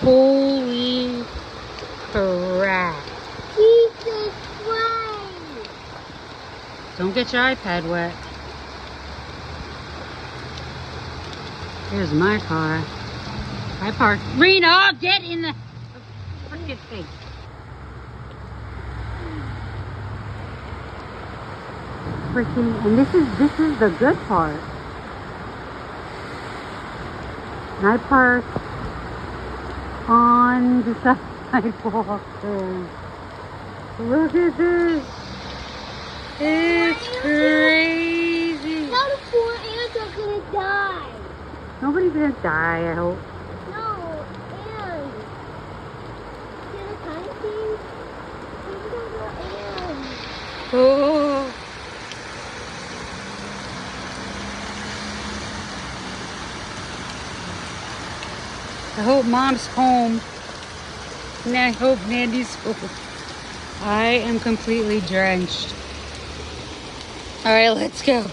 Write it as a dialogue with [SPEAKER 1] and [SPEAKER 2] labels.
[SPEAKER 1] Holy crap.
[SPEAKER 2] Jesus Christ.
[SPEAKER 1] Don't get your iPad wet. Here's my car. I parked. Rena, get in the frickin' thing. Freaking, and this is the good part. And I parked on the sidewalk. Look at this. It's crazy.
[SPEAKER 2] Now the poor ants are gonna die.
[SPEAKER 1] Nobody's gonna die, I hope.
[SPEAKER 2] No, ants. See the tiny things? These are the ants.
[SPEAKER 1] Oh. I hope Mom's home. And I hope Nandy's home. I am completely drenched. All right, let's go.